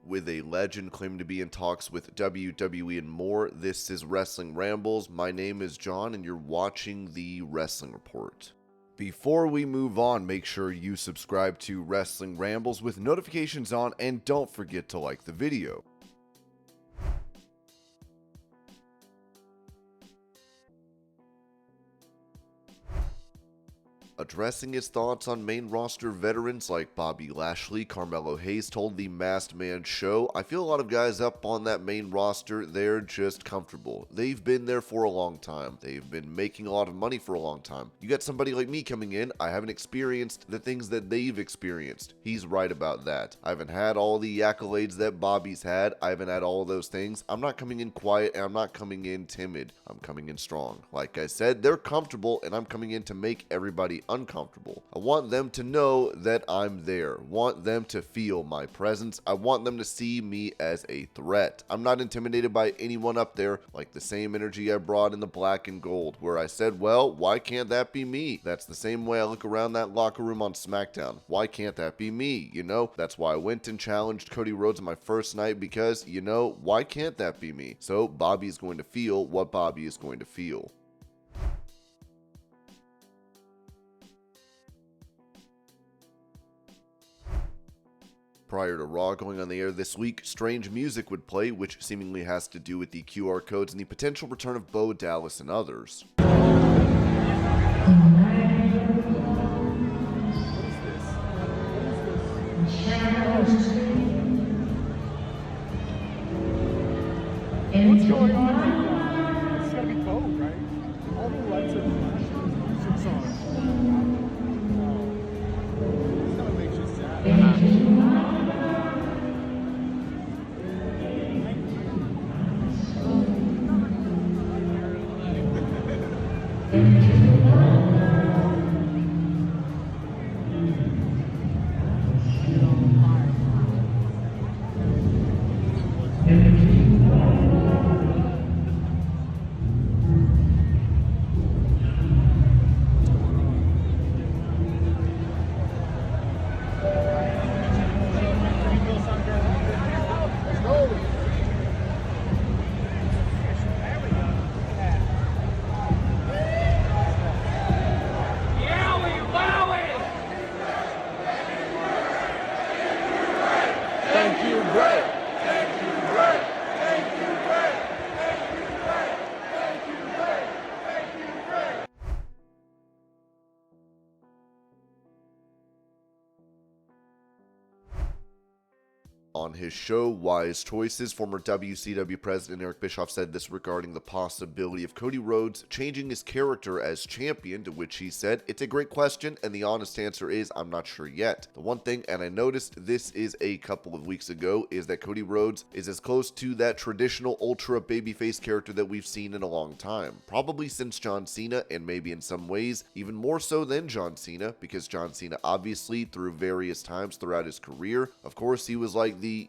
with a legend claiming to be in talks with WWE and more. This is Wrestling Rambles. My name is John, and you're watching the Wrestling Report. Before we move on, make sure you subscribe to Wrestling Rambles with notifications on, and don't forget to like the video. Addressing his thoughts on main roster veterans like Bobby Lashley, Carmelo Hayes told the Masked Man show, "I feel a lot of guys up on that main roster, they're just comfortable. They've been there for a long time. They've been making a lot of money for a long time. You got somebody like me coming in, I haven't experienced the things that they've experienced." He's right about that. I haven't had all the accolades that Bobby's had. I haven't had all of those things. I'm not coming in quiet, and I'm not coming in timid. I'm coming in strong. Like I said, they're comfortable, and I'm coming in to make everybody uncomfortable. I want them to know that I'm there. Want them to feel my presence. I want them to see me as a threat. I'm not intimidated by anyone up there, like the same energy I brought in the black and gold, where I said, well, why can't that be me? That's the same way I look around that locker room on SmackDown. Why can't that be me? You know, that's why I went and challenged Cody Rhodes on my first night, because, you know, why can't that be me? So Bobby's going to feel what Bobby is going to feel. Prior to Raw going on the air this week, strange music would play, which seemingly has to do with the QR codes and the potential return of Bo Dallas and others. What's going on? It's gotta be Bo, right? All the lights are flashing. Music's on. It's gonna make you sad. On his show, Wise Choices, former WCW President Eric Bischoff said this regarding the possibility of Cody Rhodes changing his character as champion, to which he said, "It's a great question, and the honest answer is I'm not sure yet. The one thing, and I noticed this is a couple of weeks ago, is that Cody Rhodes is as close to that traditional ultra babyface character that we've seen in a long time. Probably since John Cena, and maybe in some ways even more so than John Cena, because John Cena obviously through various times throughout his career, of course he was like he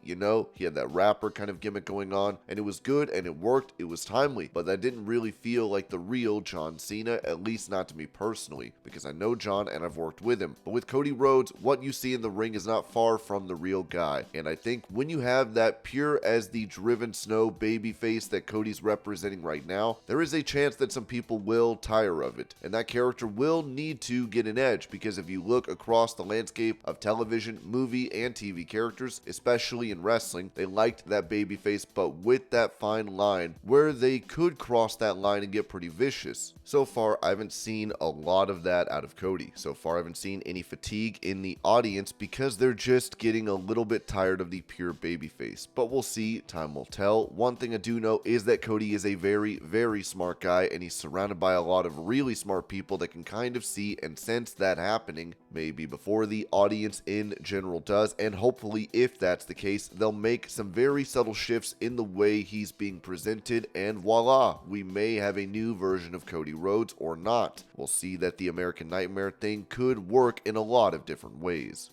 had that rapper kind of gimmick going on, and it was good and it worked, it was timely, but that didn't really feel like the real John Cena, at least not to me personally, because I know John and I've worked with him. But with Cody Rhodes, what you see in the ring is not far from the real guy, and I think when you have that pure as the driven snow babyface that Cody's representing right now, there is a chance that some people will tire of it, and that character will need to get an edge, because if you look across the landscape of television, movie, and TV characters, especially in wrestling, they liked that babyface, but with that fine line where they could cross that line and get pretty vicious. So far, I haven't seen a lot of that out of Cody. So far, I haven't seen any fatigue in the audience because they're just getting a little bit tired of the pure babyface. But we'll see, time will tell. One thing I do know is that Cody is a very, very smart guy, and he's surrounded by a lot of really smart people that can kind of see and sense that happening, maybe before the audience in general does, and hopefully, if that's the case, they'll make some very subtle shifts in the way he's being presented, and voila, we may have a new version of Cody Rhodes or not. We'll see that the American Nightmare thing could work in a lot of different ways.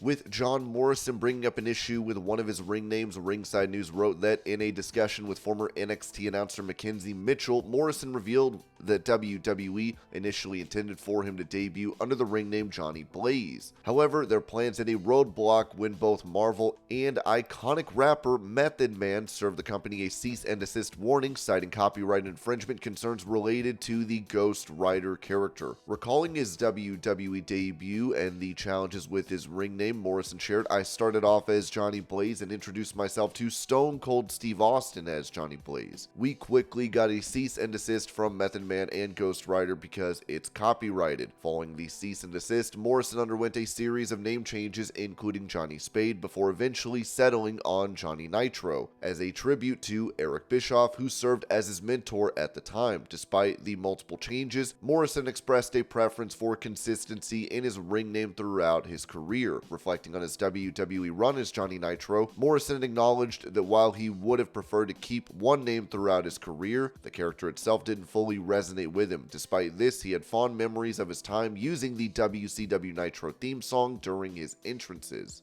with John Morrison bringing up an issue with one of his ring names. Ringside News wrote that in a discussion with former NXT announcer Mackenzie Mitchell, Morrison revealed that WWE initially intended for him to debut under the ring name Johnny Blaze. However, their plans hit a roadblock when both Marvel and iconic rapper Method Man served the company a cease and desist warning citing copyright infringement concerns related to the Ghost Rider character. Recalling his WWE debut and the challenges with his ring name, Morrison shared, "I started off as Johnny Blaze and introduced myself to Stone Cold Steve Austin as Johnny Blaze. We quickly got a cease and desist from Method Man and Ghost Rider because it's copyrighted. Following the cease and desist, Morrison underwent a series of name changes, including Johnny Spade, before eventually settling on Johnny Nitro, as a tribute to Eric Bischoff, who served as his mentor at the time. Despite the multiple changes, Morrison expressed a preference for consistency in his ring name throughout his career. Reflecting on his WWE run as Johnny Nitro, Morrison acknowledged that while he would have preferred to keep one name throughout his career, the character itself didn't fully resonate with him. Despite this, he had fond memories of his time using the WCW Nitro theme song during his entrances.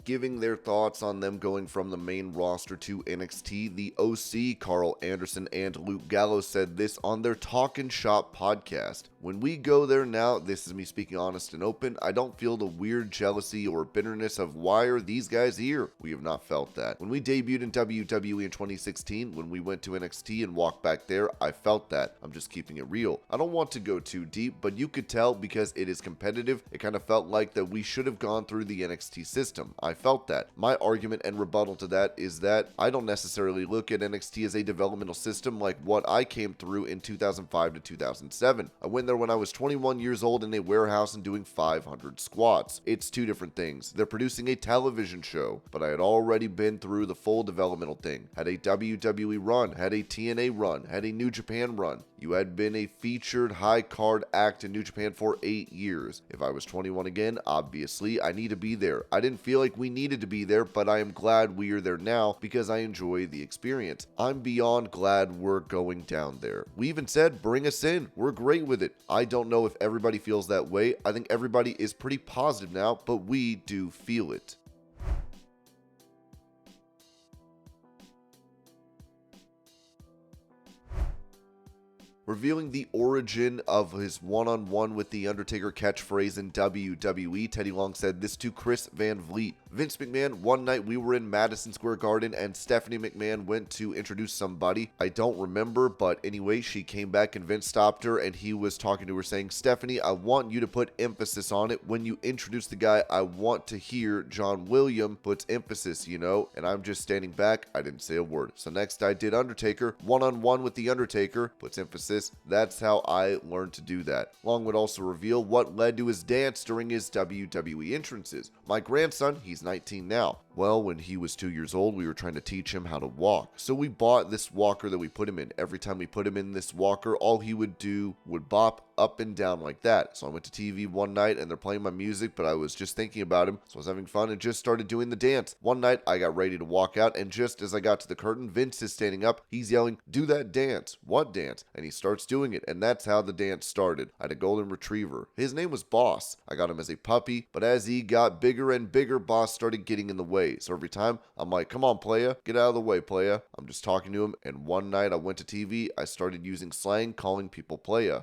Giving their thoughts on them going from the main roster to NXT, the OC, Carl Anderson, and Luke Gallows said this on their Talkin' Shop podcast. "When we go there now, this is me speaking honest and open, I don't feel the weird jealousy or bitterness of why are these guys here? We have not felt that. When we debuted in WWE in 2016, when we went to NXT and walked back there, I felt that. I'm just keeping it real. I don't want to go too deep, but you could tell because it is competitive, it kind of felt like that we should have gone through the NXT system. I felt that. My argument and rebuttal to that is that I don't necessarily look at NXT as a developmental system like what I came through in 2005 to 2007. I went there when I was 21 years old in a warehouse and doing 500 squats. It's two different things. They're producing a television show, but I had already been through the full developmental thing. Had a WWE run, had a TNA run, had a New Japan run. You had been a featured high card act in New Japan for 8 years. If I was 21 again, obviously I need to be there. I didn't feel like we needed to be there, but I am glad we are there now because I enjoy the experience. I'm beyond glad we're going down there. We even said, bring us in. We're great with it. I don't know if everybody feels that way. I think everybody is pretty positive now, but we do feel it." Revealing the origin of his one-on-one with The Undertaker catchphrase in WWE, Teddy Long said this to Chris Van Vliet. "Vince McMahon, one night we were in Madison Square Garden and Stephanie McMahon went to introduce somebody. I don't remember, but anyway, she came back and Vince stopped her and he was talking to her saying, 'Stephanie, I want you to put emphasis on it. When you introduce the guy, I want to hear John William puts emphasis, you know?' And I'm just standing back. I didn't say a word. So next I did Undertaker, one-on-one with The Undertaker, puts emphasis. That's how I learned to do that." Long would also reveal what led to his dance during his WWE entrances. "My grandson, he's 19 now. Well, when he was 2 years old, we were trying to teach him how to walk. So we bought this walker that we put him in. Every time we put him in this walker, all he would do would bop up and down like that. So I went to TV one night and they're playing my music, but I was just thinking about him. So I was having fun and just started doing the dance. One night I got ready to walk out and just as I got to the curtain, Vince is standing up. He's yelling, 'Do that dance.' 'What dance?' And he starts doing it. And that's how the dance started. I had a golden retriever. His name was Boss. I got him as a puppy, but as he got bigger and bigger, Boss started getting in the way. So every time I'm like, 'Come on, playa, get out of the way, playa.' I'm just talking to him. And one night I went to TV. I started using slang, calling people playa."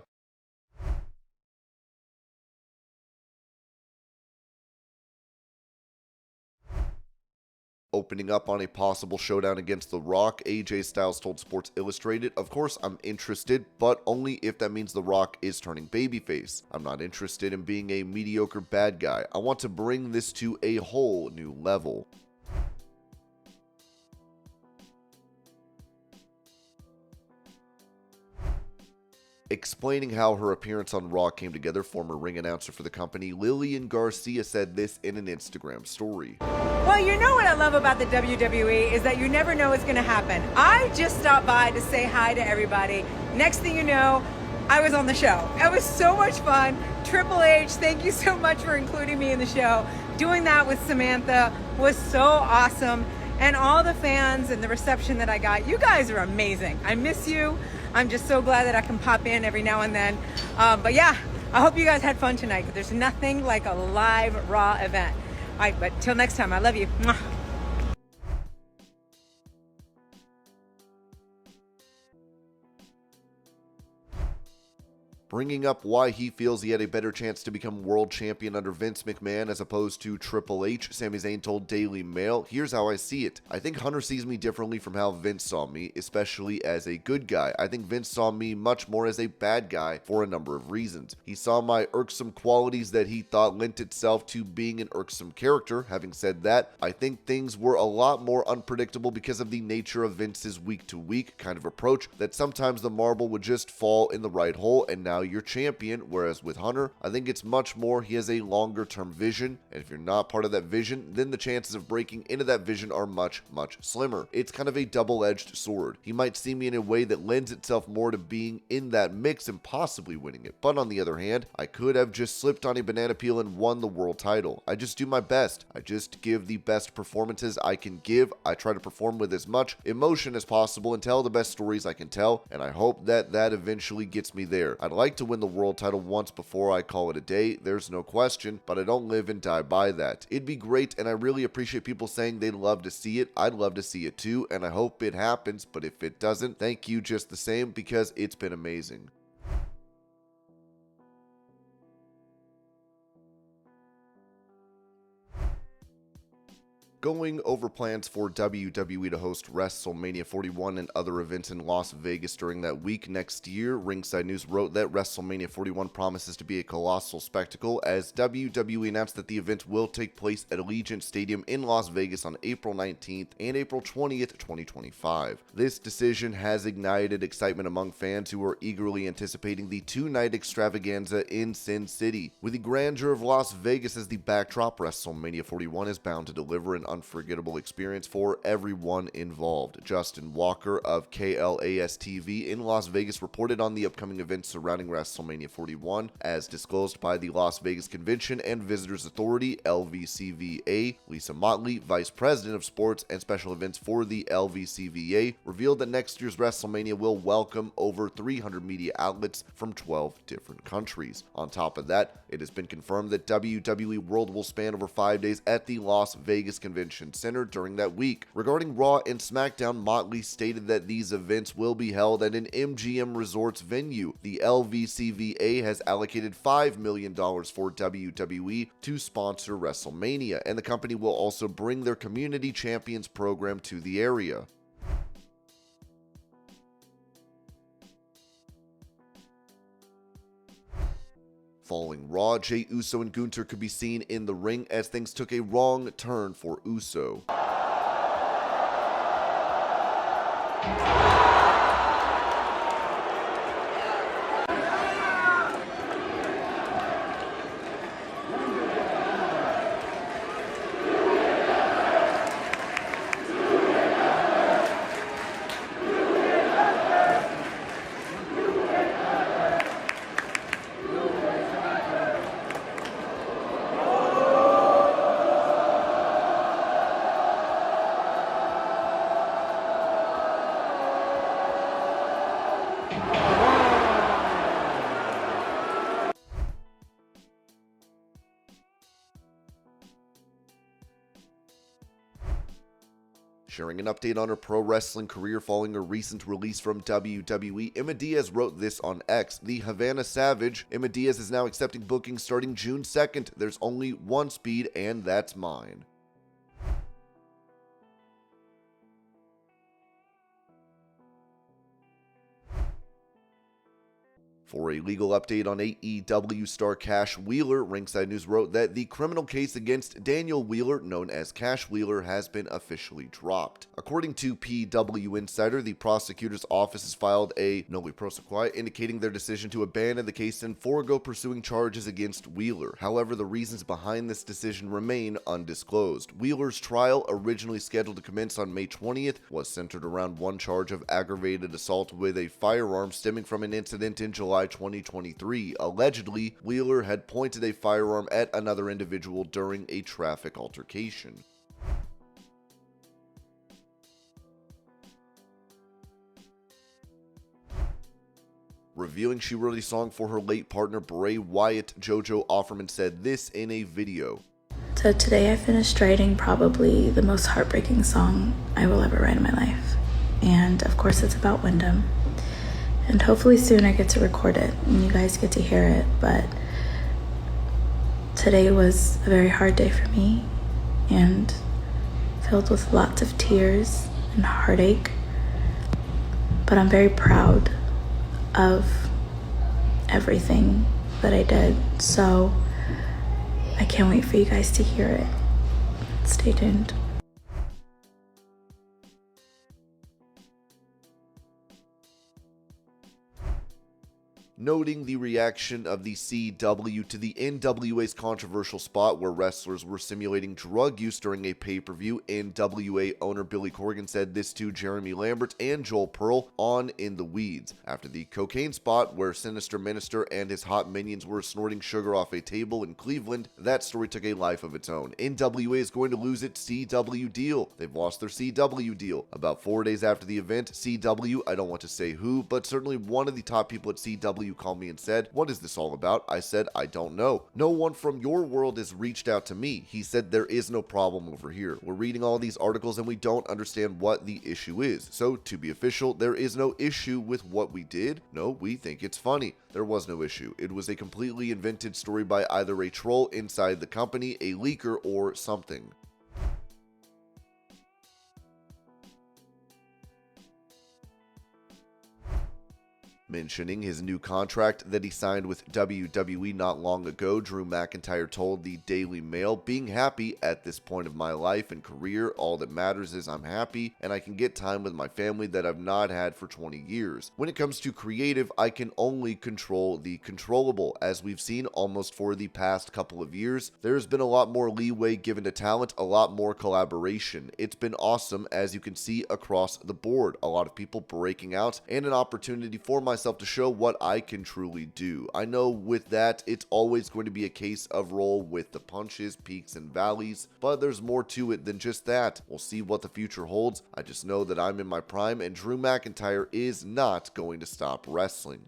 Opening up on a possible showdown against The Rock, AJ Styles told Sports Illustrated, "Of course I'm interested, but only if that means The Rock is turning babyface. I'm not interested in being a mediocre bad guy. I want to bring this to a whole new level." Explaining how her appearance on Raw came together, former ring announcer for the company, Lilian Garcia said this in an Instagram story. "Well, you know what I love about the WWE is that you never know what's going to happen. I just stopped by to say hi to everybody. Next thing you know, I was on the show. It was so much fun. Triple H, thank you so much for including me in the show. Doing that with Samantha was so awesome. And all the fans and the reception that I got, you guys are amazing. I miss you. I'm just so glad that I can pop in every now and then. But yeah, I hope you guys had fun tonight. There's nothing like a live Raw event. All right, but till next time, I love you. Mwah. Bringing up why he feels he had a better chance to become world champion under Vince McMahon as opposed to Triple H, Sami Zayn told Daily Mail, "Here's how I see it. I think Hunter sees me differently from how Vince saw me, especially as a good guy. I think Vince saw me much more as a bad guy for a number of reasons. He saw my irksome qualities that he thought lent itself to being an irksome character. Having said that, I think things were a lot more unpredictable because of the nature of Vince's week-to-week kind of approach, that sometimes the marble would just fall in the right hole and now you're champion, whereas with Hunter, I think it's much more he has a longer term vision, and if you're not part of that vision, then the chances of breaking into that vision are much, much slimmer. It's kind of a double-edged sword. He might see me in a way that lends itself more to being in that mix and possibly winning it, but on the other hand, I could have just slipped on a banana peel and won the world title. I just do my best. I just give the best performances I can give. I try to perform with as much emotion as possible and tell the best stories I can tell, and I hope that that eventually gets me there. I'd like to win the world title once before I call it a day, there's no question, but I don't live and die by that. It'd be great, and I really appreciate people saying they'd love to see it. I'd love to see it too, and I hope it happens, but if it doesn't, thank you just the same, because it's been amazing." Going over plans for WWE to host WrestleMania 41 and other events in Las Vegas during that week next year, Ringside News wrote that WrestleMania 41 promises to be a colossal spectacle, as WWE announced that the event will take place at Allegiant Stadium in Las Vegas on April 19th and April 20th, 2025. This decision has ignited excitement among fans who are eagerly anticipating the two-night extravaganza in Sin City. With the grandeur of Las Vegas as the backdrop, WrestleMania 41 is bound to deliver an unforgettable experience for everyone involved. Justin Walker of KLAS TV in Las Vegas reported on the upcoming events surrounding WrestleMania 41, as disclosed by the Las Vegas Convention and Visitors Authority, LVCVA. Lisa Motley, Vice President of Sports and Special Events for the LVCVA, revealed that next year's WrestleMania will welcome over 300 media outlets from 12 different countries. On top of that, it has been confirmed that WWE World will span over 5 days at the Las Vegas Convention Center during that week. Regarding Raw and SmackDown, Motley stated that these events will be held at an MGM Resorts venue. The LVCVA has allocated $5 million for WWE to sponsor WrestleMania, and the company will also bring their Community Champions program to the area. Following Raw, Jey Uso and Gunther could be seen in the ring as things took a wrong turn for Uso. Sharing an update on her pro wrestling career following a recent release from WWE, Emma Diaz wrote this on X: "The Havana Savage, Emma Diaz is now accepting bookings starting June 2nd. There's only one speed, and that's mine." For a legal update on AEW star Cash Wheeler, Ringside News wrote that the criminal case against Daniel Wheeler, known as Cash Wheeler, has been officially dropped. According to PW Insider, the prosecutor's office has filed a noli prosequi indicating their decision to abandon the case and forego pursuing charges against Wheeler. However, the reasons behind this decision remain undisclosed. Wheeler's trial, originally scheduled to commence on May 20th, was centered around one charge of aggravated assault with a firearm stemming from an incident in July 2023. Allegedly, Wheeler had pointed a firearm at another individual during a traffic altercation. Revealing she wrote a song for her late partner Bray Wyatt, JoJo Offerman said this in a video. So today I finished writing probably the most heartbreaking song I will ever write in my life. And of course it's about Wyndham. And hopefully soon I get to record it and you guys get to hear it. But today was a very hard day for me and filled with lots of tears and heartache. But I'm very proud of everything that I did. So I can't wait for you guys to hear it. Stay tuned. Noting the reaction of the CW to the NWA's controversial spot where wrestlers were simulating drug use during a pay-per-view, NWA owner Billy Corgan said this to Jeremy Lambert and Joel Pearl on In the Weeds. After the cocaine spot where Sinister Minister and his hot minions were snorting sugar off a table in Cleveland, that story took a life of its own. NWA is going to lose its CW deal. They've lost their CW deal. About 4 days after the event, CW, I don't want to say who, but certainly one of the top people at CW called me and said, "What is this all about?" I said, "I don't know. No one from your world has reached out to me." He said, "There is no problem over here. We're reading all these articles and we don't understand what the issue is. So to be official, there is no issue with what we did. No, we think it's funny." There was no issue. It was a completely invented story by either a troll inside the company, a leaker, or something. Mentioning his new contract that he signed with WWE not long ago, Drew McIntyre told the Daily Mail, "Being happy at this point of my life and career, all that matters is I'm happy and I can get time with my family that I've not had for 20 years. When it comes to creative, I can only control the controllable. As we've seen almost for the past couple of years, there's been a lot more leeway given to talent, a lot more collaboration. It's been awesome, as you can see across the board. A lot of people breaking out and an opportunity for myself to show what I can truly do. I know with that, it's always going to be a case of roll with the punches, peaks and valleys, but there's more to it than just that. We'll see what the future holds. I just know that I'm in my prime and Drew McIntyre is not going to stop wrestling."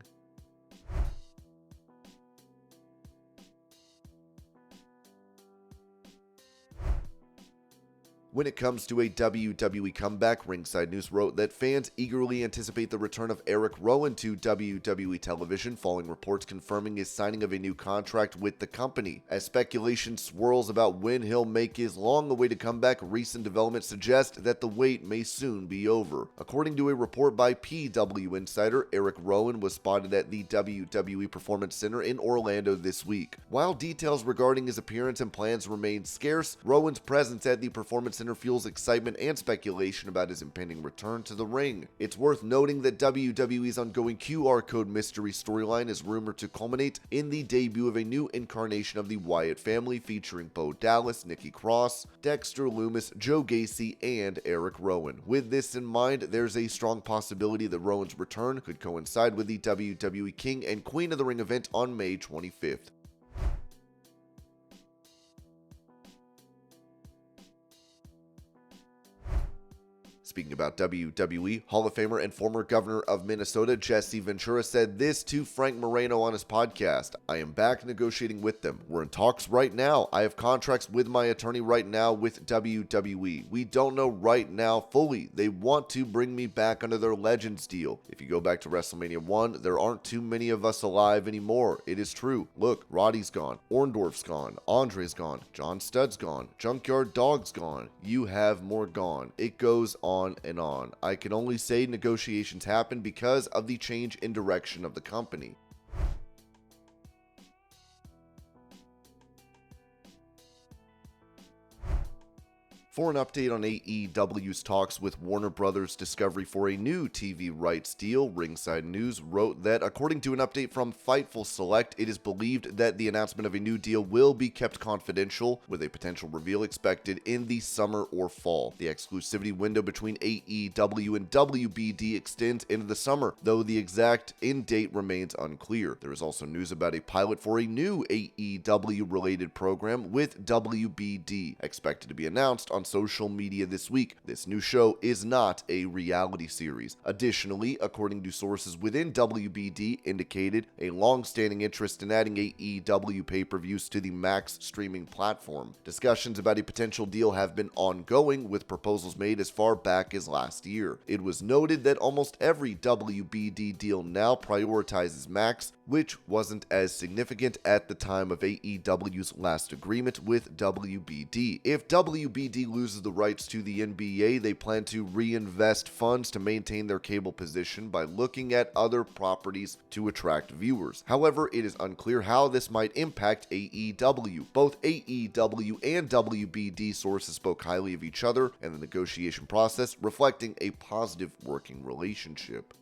When it comes to a WWE comeback, Ringside News wrote that fans eagerly anticipate the return of Eric Rowan to WWE television, following reports confirming his signing of a new contract with the company. As speculation swirls about when he'll make his long-awaited comeback, recent developments suggest that the wait may soon be over. According to a report by PW Insider, Eric Rowan was spotted at the WWE Performance Center in Orlando this week. While details regarding his appearance and plans remain scarce, Rowan's presence at the Performance Center fuels excitement and speculation about his impending return to the ring. It's worth noting that WWE's ongoing QR code mystery storyline is rumored to culminate in the debut of a new incarnation of the Wyatt family featuring Bo Dallas, Nikki Cross, Dexter Lumis, Joe Gacy, and Eric Rowan. With this in mind, there's a strong possibility that Rowan's return could coincide with the WWE King and Queen of the Ring event on May 25th. Speaking about WWE, Hall of Famer and former governor of Minnesota, Jesse Ventura, said this to Frank Moreno on his podcast: "I am back negotiating with them. We're in talks right now. I have contracts with my attorney right now with WWE. We don't know right now fully. They want to bring me back under their Legends deal. If you go back to WrestleMania 1, there aren't too many of us alive anymore. It is true. Look, Roddy's gone. Orndorff's gone. Andre's gone. John Studd's gone. Junkyard Dog's gone. You have more gone. It goes on and on. I can only say negotiations happen because of the change in direction of the company." For an update on AEW's talks with Warner Bros. Discovery for a new TV rights deal, Ringside News wrote that according to an update from Fightful Select, it is believed that the announcement of a new deal will be kept confidential, with a potential reveal expected in the summer or fall. The exclusivity window between AEW and WBD extends into the summer, though the exact end date remains unclear. There is also news about a pilot for a new AEW-related program with WBD, expected to be announced on on social media this week. This new show is not a reality series. Additionally, according to sources within WBD, indicated a long-standing interest in adding AEW pay-per-views to the Max streaming platform. Discussions about a potential deal have been ongoing, with proposals made as far back as last year. It was noted that almost every WBD deal now prioritizes Max, which wasn't as significant at the time of AEW's last agreement with WBD. If WBD loses the rights to the NBA, they plan to reinvest funds to maintain their cable position by looking at other properties to attract viewers. However, it is unclear how this might impact AEW. Both AEW and WBD sources spoke highly of each other and the negotiation process, reflecting a positive working relationship.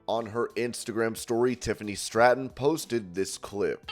On her Instagram story, Tiffany Stratton posted this clip.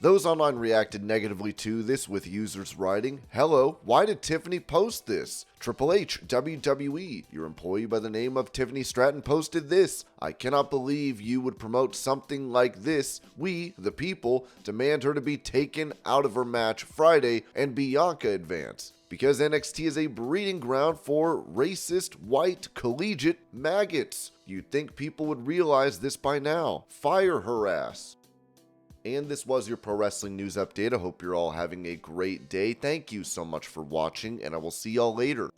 Those online reacted negatively to this, with users writing, "Hello, why did Tiffany post this? Triple H, WWE, your employee by the name of Tiffany Stratton posted this. I cannot believe you would promote something like this. We, the people, demand her to be taken out of her match Friday and Bianca advance. Because NXT is a breeding ground for racist, white, collegiate maggots. You'd think people would realize this by now. Fire her ass." And this was your pro wrestling news update. I hope you're all having a great day. Thank you so much for watching, and I will see y'all later.